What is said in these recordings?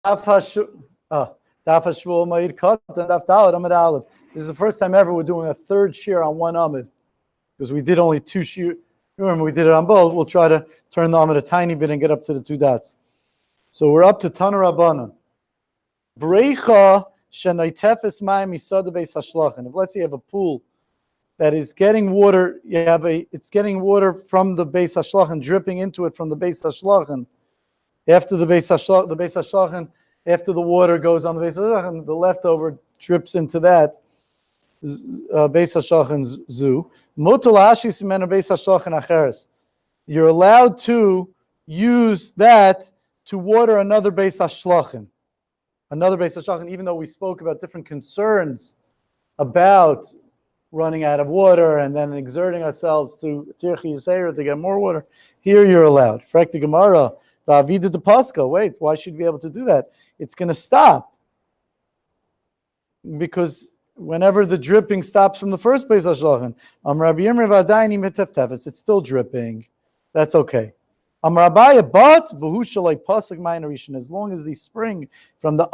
Hashavua Moed Katan Daf Daled Amud Aleph. This is the first time ever we're doing a third shir on one Amud, because we did only two shir. Remember, we did it on both. We'll try to turn the Amud a tiny bit and get up to the two dots. So we're up to Tana Rabbanan. Breicha shenaitefes mayim misada beis hashlachan. If let's say you have a pool that is getting water, it's getting water from the beis hashlachan, dripping into it from the beis hashlachan. After the beis hashlachan, after the water goes on the beis hashlachan, the leftover drips into that beis hashlachan's zoo. Mutal hashis mena beis hashlachan acheres. You're allowed to use that to water another beis hashlachan. Another beis hashlachan, even though we spoke about different concerns about running out of water and then exerting ourselves to tirchi yisera to get more water, here you're allowed. Frak the Gemara, Va'avida de Pascha. Wait, why should you be able to do that? It's going to stop, because whenever the dripping stops from the first beis hashlachan, Rabbi Yirmiyah v'adayini metefteves, it's still dripping. That's okay. Amrabaya, but v'hu shalai pasuk ma'in rishon, as long as the spring from the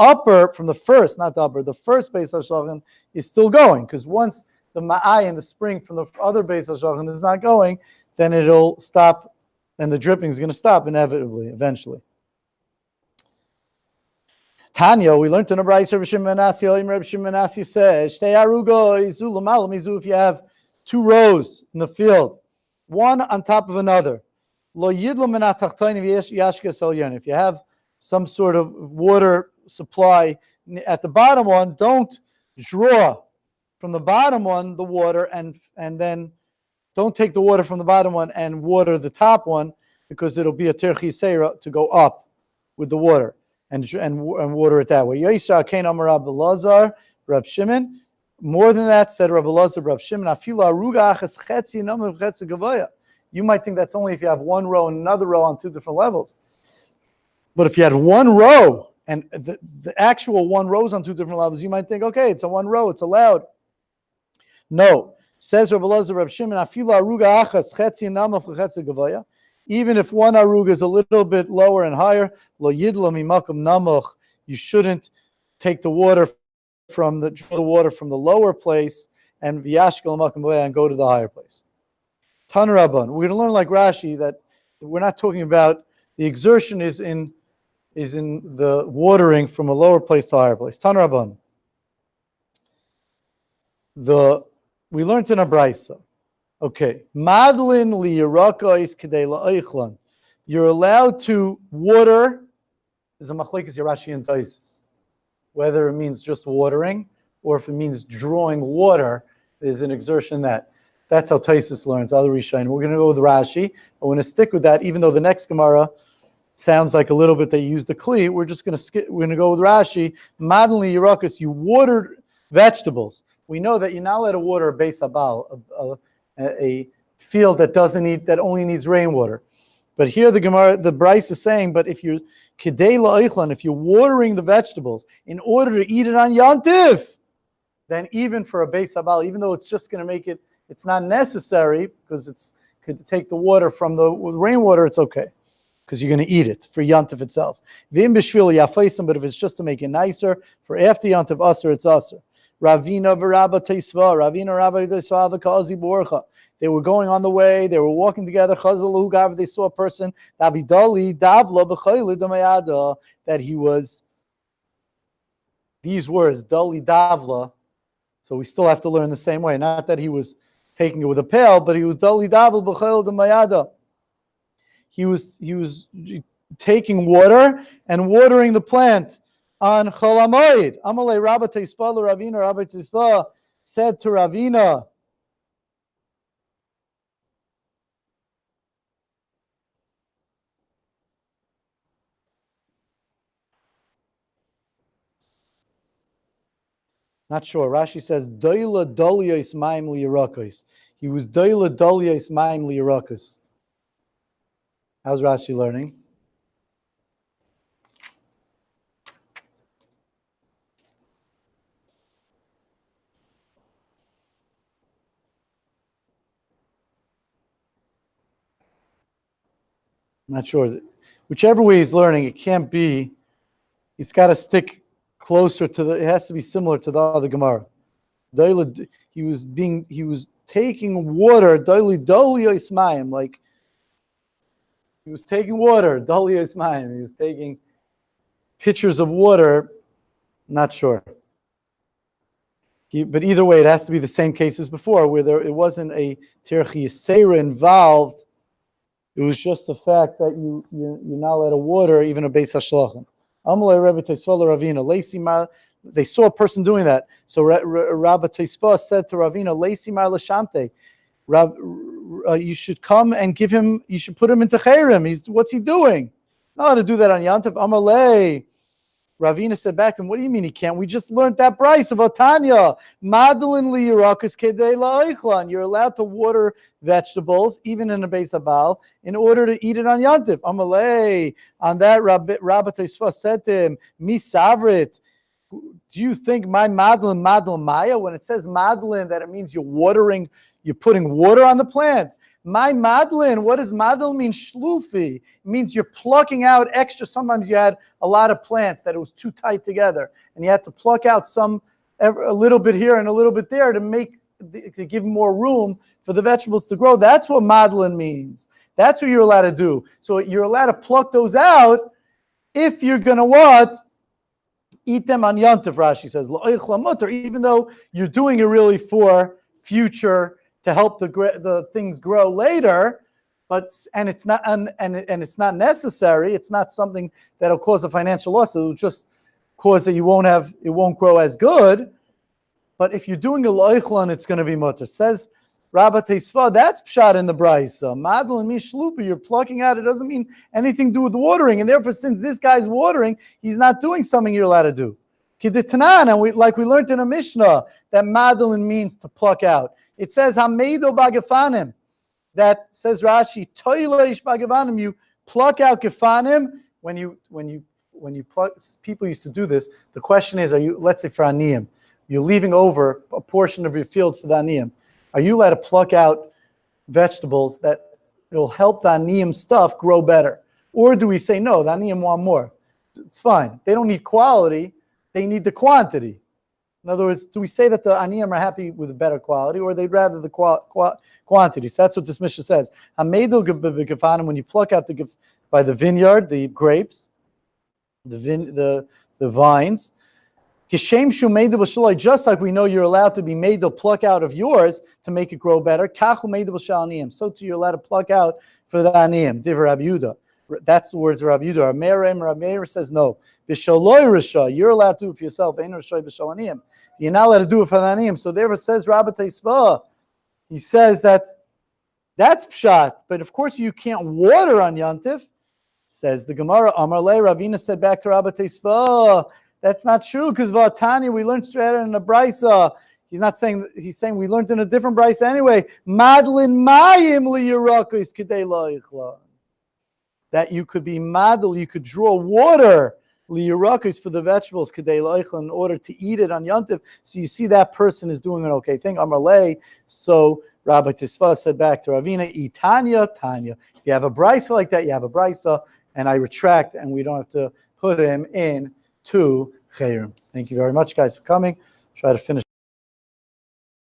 first beis hashlachan is still going, because once the ma'ai and the spring from the other beis hashlachan is not going, then it'll stop, and the dripping is going to stop inevitably, eventually. Tanya, we learned in a brayso, Reb Shimon Menassi says, Shtei arugo izu l'malam izu, if you have two rows in the field, one on top of another. Lo yidlo min ha'tachtonim yashkes elyon. If you have some sort of water supply at the bottom one, don't draw from the bottom one the water, and then don't take the water from the bottom one and water the top one, because it'll be a tirchi yisera to go up with the water and water it that way. Yisra kain amar Rabbi Lazar, Reb Shimon. More than that, said Rabbi Lazar, Reb Shimon, afilu aruga achas chetzi namav chetzi gavaya. You might think that's only if you have one row and another row on two different levels. But if you had one row and the actual one row is on two different levels, you might think, okay, it's a one row, it's allowed. No. Says Rabbi Lazar, Reb Shimon, afilu aruga achas chetzi namav chetzi gavaya. Even if one aruga is a little bit lower and higher, lo yidla mimakum namuch, you shouldn't take the water from the lower place and v'yashkel makom and go to the higher place. Tan Rabban, we're going to learn like Rashi that we're not talking about the exertion is in the watering from a lower place to a higher place. Tan Rabban. We learned in a brayso. Okay, madlin liyirakos kedei la'oichlan. You're allowed to water. Is a machlekes Rashi and Tosfos, whether it means just watering or if it means drawing water. There's an exertion that's how Tosfos learns. Other Rishonim. We're going to go with Rashi. I want to stick with that, even though the next Gemara sounds like a little bit they use the kli. We're just going to skip. We're going to go with Rashi. Madlin liyirakos. You watered vegetables. We know that you're not allowed to water a beis habal, a field that only needs rainwater. But here the Gemara, the Bryce is saying, but if you're kedei la'oichlan, if you're watering the vegetables in order to eat it on Yantiv, then even for a beis habal, even though it's just going to make it, it's not necessary because it's could take the water from the rainwater, it's okay because you're going to eat it for Yantiv itself. V'im b'shvil yafaisim, but if it's just to make it nicer for after Yantiv aser, it's aser. Ravina v'Rabba Teisva, Ravina Rabba Teisva v'Kazi Borcha. They were going on the way. They were walking together. Chazalu Gav. They saw a person Davidali Davla b'Chayli Damayada, that he was. These words Dali Davla. So we still have to learn the same way. Not that he was taking it with a pail, but he was Dali Davla b'Chayli Damayada. He was taking water and watering the plant on Chol HaMoed. Amalei Rabba Teisva Ravina. Rabbi Teisva said to Ravina, not sure. Rashi says, Doila Dolios Maim Liyarakos. He was Doila Dolios Maim Liyarakos. How's Rashi learning? Not sure. Whichever way he's learning, it can't be He's got to stick closer to the. It has to be similar to the other Gemara. He was taking water. Like he was taking water. He was taking pitchers of water. Not sure. But either way, it has to be the same case as before, where it wasn't a tirach yisera involved. It was just the fact that you're not allowed to water even a beis hashlachim. They saw a person doing that. So Rabbi Tosfos said to Ravina, "Leisi mar l'shamte, you should come and give him. You should put him into chayrim. What's he doing? Not allowed to do that on Yantav." Amalei. Ravina said back to him, "What do you mean he can't? We just learned that price of Otanya. Madlin li yirakus kedei la'oichlan. You're allowed to water vegetables, even in a beis habal, in order to eat it on Yantiv." Amalei. On that, Rabbi Tosfos said to him, "Mi savrit. Do you think my madlin maya? When it says madlin, that it means you're putting water on the plant. My madlin, what does madlin mean? Shlufi. It means you're plucking out extra. Sometimes you had a lot of plants that it was too tight together, and you had to pluck out a little bit here and a little bit there to give more room for the vegetables to grow. That's what madlin means. That's what you're allowed to do. So you're allowed to pluck those out if you're going to what? Eat them on Yontif, Rashi says. Even though you're doing it really for future, to help the things grow later, and it's not necessary. It's not something that'll cause a financial loss. It'll just cause that it won't grow as good. But if you're doing a loichlan, it's going to be mutter. Says Rabbi Tosfos, that's pshat in the brayso. Madlin mishlupa, you're plucking out. It doesn't mean anything to do with watering, and therefore, since this guy's watering, he's not doing something you're allowed to do. Kiditanan, and we learned in a Mishnah that madlin means to pluck out. It says hameido bagafanim. That says Rashi toileish bagafanim. You pluck out gefanim when you pluck. People used to do this. The question is, let's say for aniyim, you're leaving over a portion of your field for the aniyim. Are you allowed to pluck out vegetables that will help the aniyim stuff grow better, or do we say no? The aniyim want more. It's fine. They don't need quality; they need the quantity. In other words, do we say that the aniyim are happy with the better quality, or they'd rather the quantity? So that's what this Mishnah says. When you pluck out by the vineyard, the grapes, the vines, just like we know you're allowed to be made to pluck out of yours to make it grow better. So too you're allowed to pluck out for the aniyim. Divrei Rabbi Yehuda. That's the words of Rabbi Yehuda. Rabbi Meir says no. You're allowed to do it for yourself. You're not allowed to do it for the aniyim. So therefore says Rabbi Tosfos, he says that's pshat. But of course you can't water on Yantif. Says the Gemara. Amar Le, Ravina said back to Rabbi Tosfos, that's not true, because Vatanya, we learned straight in the brayso. He's saying we learned in a different brayso anyway. Madlin mayim liyirakos kedei loichlan. That you could be madl, you could draw water liyirakos for the vegetables kedei loichlan in order to eat it on Yantiv. So you see that person is doing an okay thing. Amar Le. So Rabbi Tosfos said back to Ravina, Itanya, Tanya. If you have a brayso like that, you have a brayso, and I retract, and we don't have to put him in to chayrim. Thank you very much, guys, for coming. Try to finish.